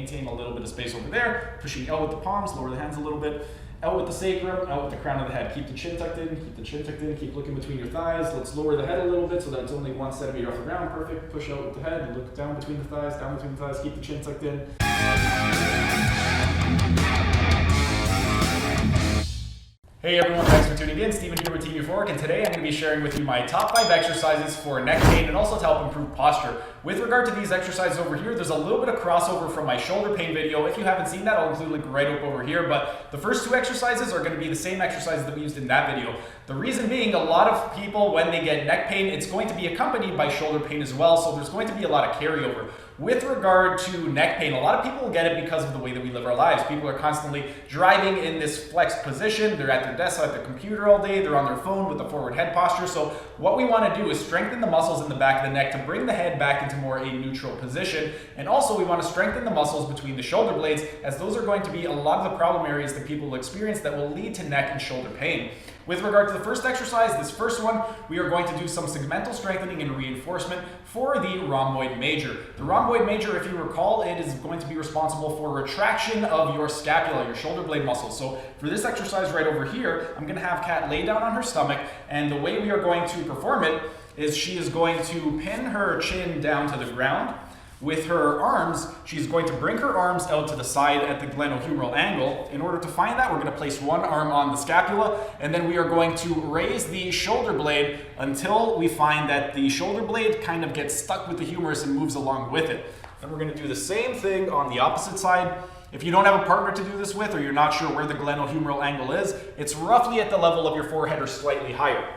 maintain a little bit of space over there, pushing out with the palms, lower the hands a little bit, out with the sacrum, out with the crown of the head. Keep the chin tucked in, keep the chin tucked in, keep looking between your thighs. Let's lower the head a little bit so that it's only 1 centimeter off the ground. Perfect. Push out with the head and look down between the thighs, keep the chin tucked in. Hey everyone, thanks for tuning in. Steven here with Team Euphoric, and today I'm going to be sharing with you my top 5 exercises for neck pain and also to help improve posture. With regard to these exercises over here, there's a little bit of crossover from my shoulder pain video. If you haven't seen that, I'll include a link right up over here, but the first 2 exercises are going to be the same exercises that we used in that video. The reason being, a lot of people, when they get neck pain, it's going to be accompanied by shoulder pain as well, so there's going to be a lot of carryover. With regard to neck pain, a lot of people get it because of the way that we live our lives. People are constantly driving in this flexed position. They're at their desk, at their computer all day. They're on their phone with the forward head posture. So what we want to do is strengthen the muscles in the back of the neck to bring the head back into more a neutral position. And also we want to strengthen the muscles between the shoulder blades, as those are going to be a lot of the problem areas that people will experience that will lead to neck and shoulder pain. With regard to the first exercise, this first one, we are going to do some segmental strengthening and reinforcement for the rhomboid major. The rhomboid major, if you recall, it is going to be responsible for retraction of your scapula, your shoulder blade muscles. So for this exercise right over here, I'm going to have Kat lay down on her stomach, and the way we are going to perform it is she is going to pin her chin down to the ground. With her arms, she's going to bring her arms out to the side at the glenohumeral angle. In order to find that, we're going to place one arm on the scapula, and then we are going to raise the shoulder blade until we find that the shoulder blade kind of gets stuck with the humerus and moves along with it. And we're going to do the same thing on the opposite side. If you don't have a partner to do this with, or you're not sure where the glenohumeral angle is, it's roughly at the level of your forehead or slightly higher.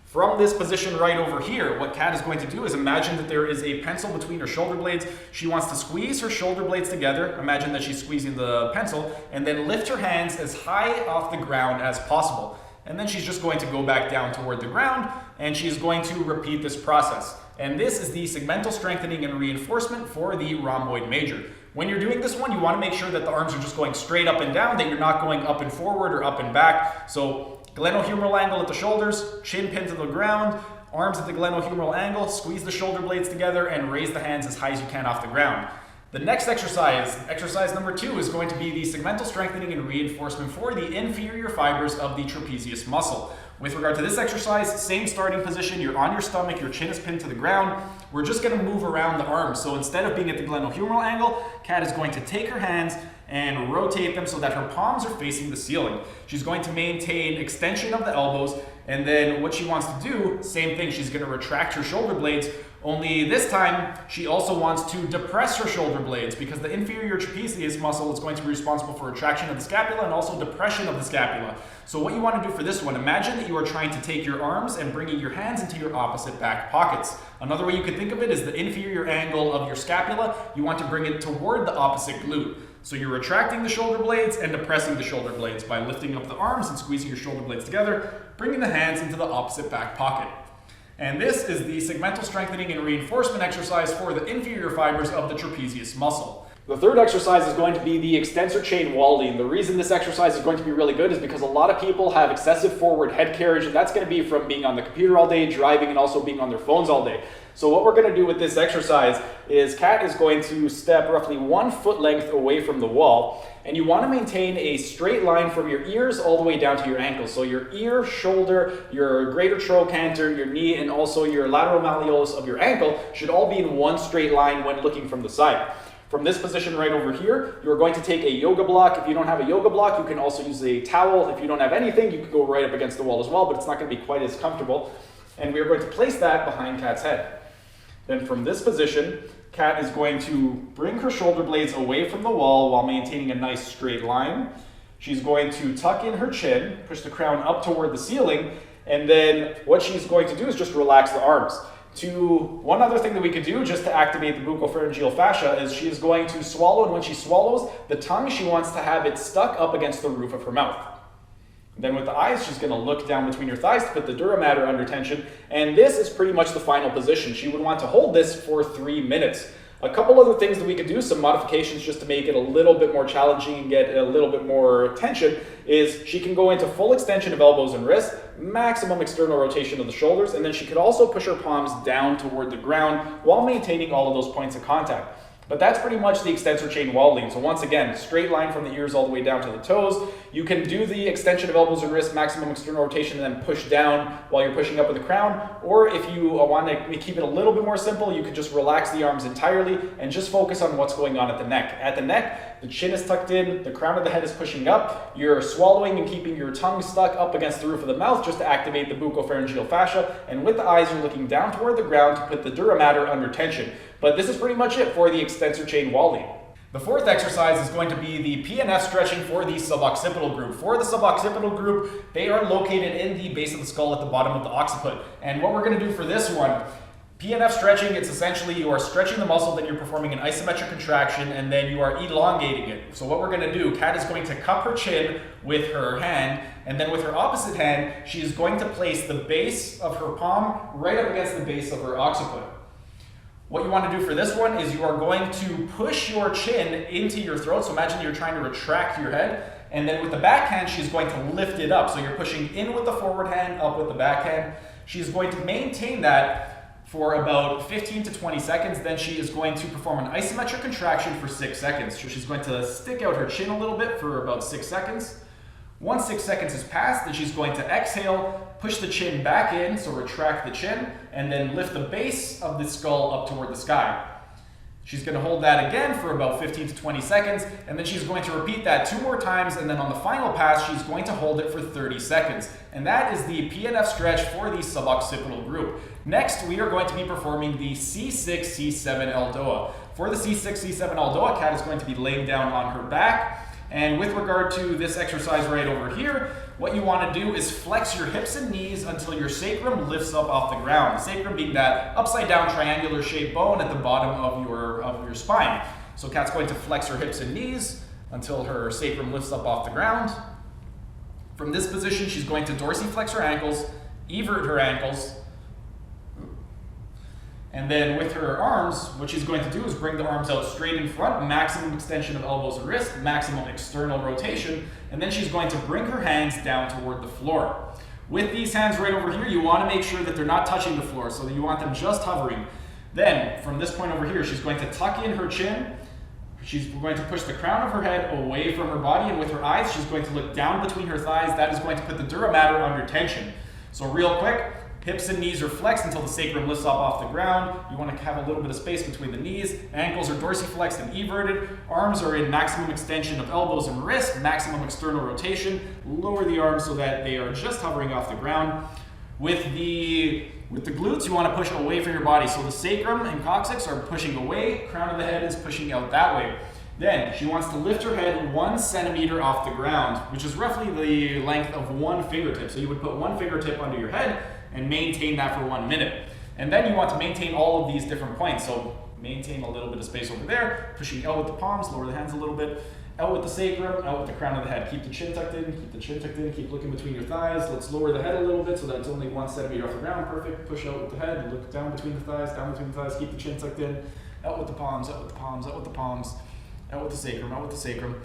From this position right over here, what Kat is going to do is imagine that there is a pencil between her shoulder blades. She wants to squeeze her shoulder blades together. Imagine that she's squeezing the pencil, and then lift her hands as high off the ground as possible. And then she's just going to go back down toward the ground, and she's going to repeat this process. And this is the segmental strengthening and reinforcement for the rhomboid major. When you're doing this one, you want to make sure that the arms are just going straight up and down, that you're not going up and forward or up and back. So glenohumeral angle at the shoulders, chin pinned to the ground, arms at the glenohumeral angle, squeeze the shoulder blades together and raise the hands as high as you can off the ground. The next exercise, exercise number 2, is going to be the segmental strengthening and reinforcement for the inferior fibers of the trapezius muscle. With regard to this exercise, same starting position, you're on your stomach, your chin is pinned to the ground. We're just going to move around the arms. So instead of being at the glenohumeral angle, Kat is going to take her hands and rotate them so that her palms are facing the ceiling. She's going to maintain extension of the elbows, and then what she wants to do, same thing, she's going to retract her shoulder blades, only this time she also wants to depress her shoulder blades, because the inferior trapezius muscle is going to be responsible for retraction of the scapula and also depression of the scapula. So what you want to do for this one, imagine that you are trying to take your arms and bringing your hands into your opposite back pockets. Another way you could think of it is the inferior angle of your scapula, you want to bring it toward the opposite glute. So you're retracting the shoulder blades and depressing the shoulder blades by lifting up the arms and squeezing your shoulder blades together, bringing the hands into the opposite back pocket. And this is the segmental strengthening and reinforcement exercise for the inferior fibers of the trapezius muscle. The third exercise is going to be the extensor chain Waldy. And the reason this exercise is going to be really good is because a lot of people have excessive forward head carriage, and that's going to be from being on the computer all day, driving, and also being on their phones all day. So what we're going to do with this exercise is Kat is going to step roughly 1 foot length away from the wall, and you want to maintain a straight line from your ears all the way down to your ankles. So your ear, shoulder, your greater trochanter, your knee, and also your lateral malleolus of your ankle should all be in one straight line when looking from the side. From this position right over here, you're going to take a yoga block. If you don't have a yoga block, you can also use a towel. If you don't have anything, you can go right up against the wall as well, but it's not going to be quite as comfortable. And we are going to place that behind Kat's head. Then from this position, Kat is going to bring her shoulder blades away from the wall while maintaining a nice straight line. She's going to tuck in her chin, push the crown up toward the ceiling, and then what she's going to do is just relax the arms. One other thing that we could do just to activate the buccopharyngeal fascia is she is going to swallow, and when she swallows, the tongue, she wants to have it stuck up against the roof of her mouth. Then with the eyes, she's going to look down between her thighs to put the dura mater under tension, and this is pretty much the final position. She would want to hold this for 3 minutes. A couple other things that we could do, some modifications just to make it a little bit more challenging and get a little bit more tension, is she can go into full extension of elbows and wrists, maximum external rotation of the shoulders, and then she could also push her palms down toward the ground while maintaining all of those points of contact. But that's pretty much the extensor chain wall lean. So once again, straight line from the ears all the way down to the toes. You can do the extension of elbows and wrists, maximum external rotation, and then push down while you're pushing up with the crown. Or if you want to keep it a little bit more simple, you could just relax the arms entirely and just focus on what's going on at the neck. At the neck, the chin is tucked in, the crown of the head is pushing up. You're swallowing and keeping your tongue stuck up against the roof of the mouth just to activate the buccopharyngeal fascia. And with the eyes, you're looking down toward the ground to put the dura mater under tension. But this is pretty much it for the extensor chain wall lean. The fourth exercise is going to be the PNF stretching for the suboccipital group. For the suboccipital group, they are located in the base of the skull at the bottom of the occiput. And what we're going to do for this one, PNF stretching, it's essentially you are stretching the muscle, then you're performing an isometric contraction, and then you are elongating it. So what we're going to do, Kat is going to cup her chin with her hand, and then with her opposite hand, she is going to place the base of her palm right up against the base of her occiput. What you want to do for this one is you are going to push your chin into your throat. So imagine you're trying to retract your head, and then with the back hand, she's going to lift it up. So you're pushing in with the forward hand, up with the back hand. She's going to maintain that for about 15 to 20 seconds. Then she is going to perform an isometric contraction for 6 seconds. So she's going to stick out her chin a little bit for about 6 seconds. Once 6 seconds has passed, then she's going to exhale, push the chin back in, so retract the chin, and then lift the base of the skull up toward the sky. She's going to hold that again for about 15 to 20 seconds, and then she's going to repeat that 2 more times, and then on the final pass, she's going to hold it for 30 seconds. And that is the PNF stretch for the suboccipital group. Next, we are going to be performing the C6C7 ELDOA. For the C6C7 ELDOA, Kat is going to be laying down on her back. And with regard to this exercise right over here, what you want to do is flex your hips and knees until your sacrum lifts up off the ground. The sacrum being that upside down triangular shaped bone at the bottom of your spine. So Kat's going to flex her hips and knees until her sacrum lifts up off the ground. From this position, she's going to dorsiflex her ankles, evert her ankles, and then with her arms, what she's going to do is bring the arms out straight in front, maximum extension of elbows and wrists, maximum external rotation, and then she's going to bring her hands down toward the floor. With these hands right over here, you want to make sure that they're not touching the floor, so that you want them just hovering. Then, from this point over here, she's going to tuck in her chin. She's going to push the crown of her head away from her body, and with her eyes, she's going to look down between her thighs. That is going to put the dura mater under tension. So real quick, hips and knees are flexed until the sacrum lifts up off the ground. You want to have a little bit of space between the knees. Ankles are dorsiflexed and everted. Arms are in maximum extension of elbows and wrists, maximum external rotation. Lower the arms so that they are just hovering off the ground. With the glutes, you want to push away from your body. So the sacrum and coccyx are pushing away. Crown of the head is pushing out that way. Then she wants to lift her head 1 centimeter off the ground, which is roughly the length of 1 fingertip. So you would put 1 fingertip under your head and maintain that for 1 minute. And then you want to maintain all of these different points. So maintain a little bit of space over there, pushing out with the palms, lower the hands a little bit, out with the sacrum, out with the crown of the head. Keep the chin tucked in, keep the chin tucked in, keep looking between your thighs. Let's lower the head a little bit so that it's only 1 centimeter off the ground. Perfect. Push out with the head and look down between the thighs, keep the chin tucked in, out with the palms, out with the palms, out with the palms, out with the sacrum, out with the sacrum.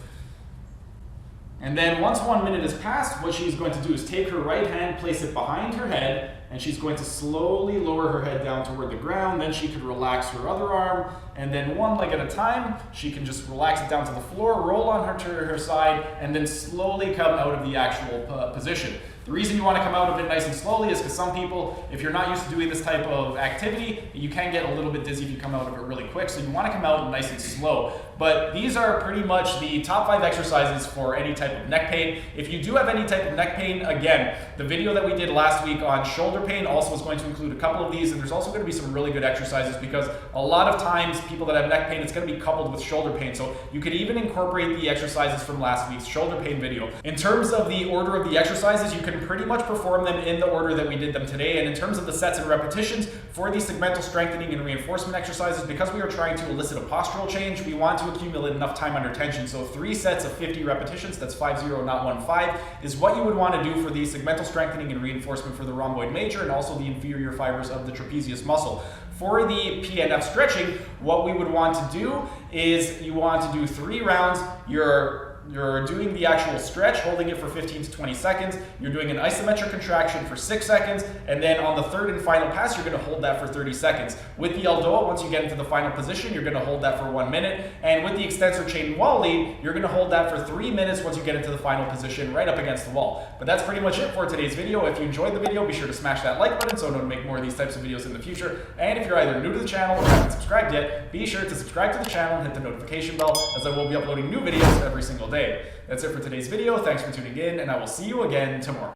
And then once 1 minute has passed, what she's going to do is take her right hand, place it behind her head, and she's going to slowly lower her head down toward the ground. Then she could relax her other arm, and then 1 leg at a time, she can just relax it down to the floor, roll on her to her side, and then slowly come out of the actual position. The reason you want to come out of it nice and slowly is because some people, if you're not used to doing this type of activity, you can get a little bit dizzy if you come out of it really quick. So you want to come out nice and slow. But these are pretty much the top 5 exercises for any type of neck pain. If you do have any type of neck pain, again, the video that we did last week on shoulder pain also is going to include a couple of these, and there's also going to be some really good exercises because a lot of times people that have neck pain, it's going to be coupled with shoulder pain. So you could even incorporate the exercises from last week's shoulder pain video. In terms of the order of the exercises, you can pretty much perform them in the order that we did them today. And in terms of the sets and repetitions for the segmental strengthening and reinforcement exercises, because we are trying to elicit a postural change, we want to accumulate enough time under tension. So 3 sets of 50 repetitions, that's 5-0, not 1-5, is what you would want to do for the segmental strengthening and reinforcement for the rhomboid major and also the inferior fibers of the trapezius muscle. For the PNF stretching, what we would want to do is you want to do 3 rounds. You're you're doing the actual stretch, holding it for 15 to 20 seconds. You're doing an isometric contraction for 6 seconds, and then on the third and final pass, you're going to hold that for 30 seconds. With the ELDOA, once you get into the final position, you're going to hold that for 1 minute, and with the extensor chain wall lead, you're going to hold that for 3 minutes once you get into the final position right up against the wall. But that's pretty much it for today's video. If you enjoyed the video, be sure to smash that like button so I know to make more of these types of videos in the future. And if you're either new to the channel or haven't subscribed yet, be sure to subscribe to the channel and hit the notification bell, as I will be uploading new videos every single day. That's it for today's video. Thanks for tuning in, and I will see you again tomorrow.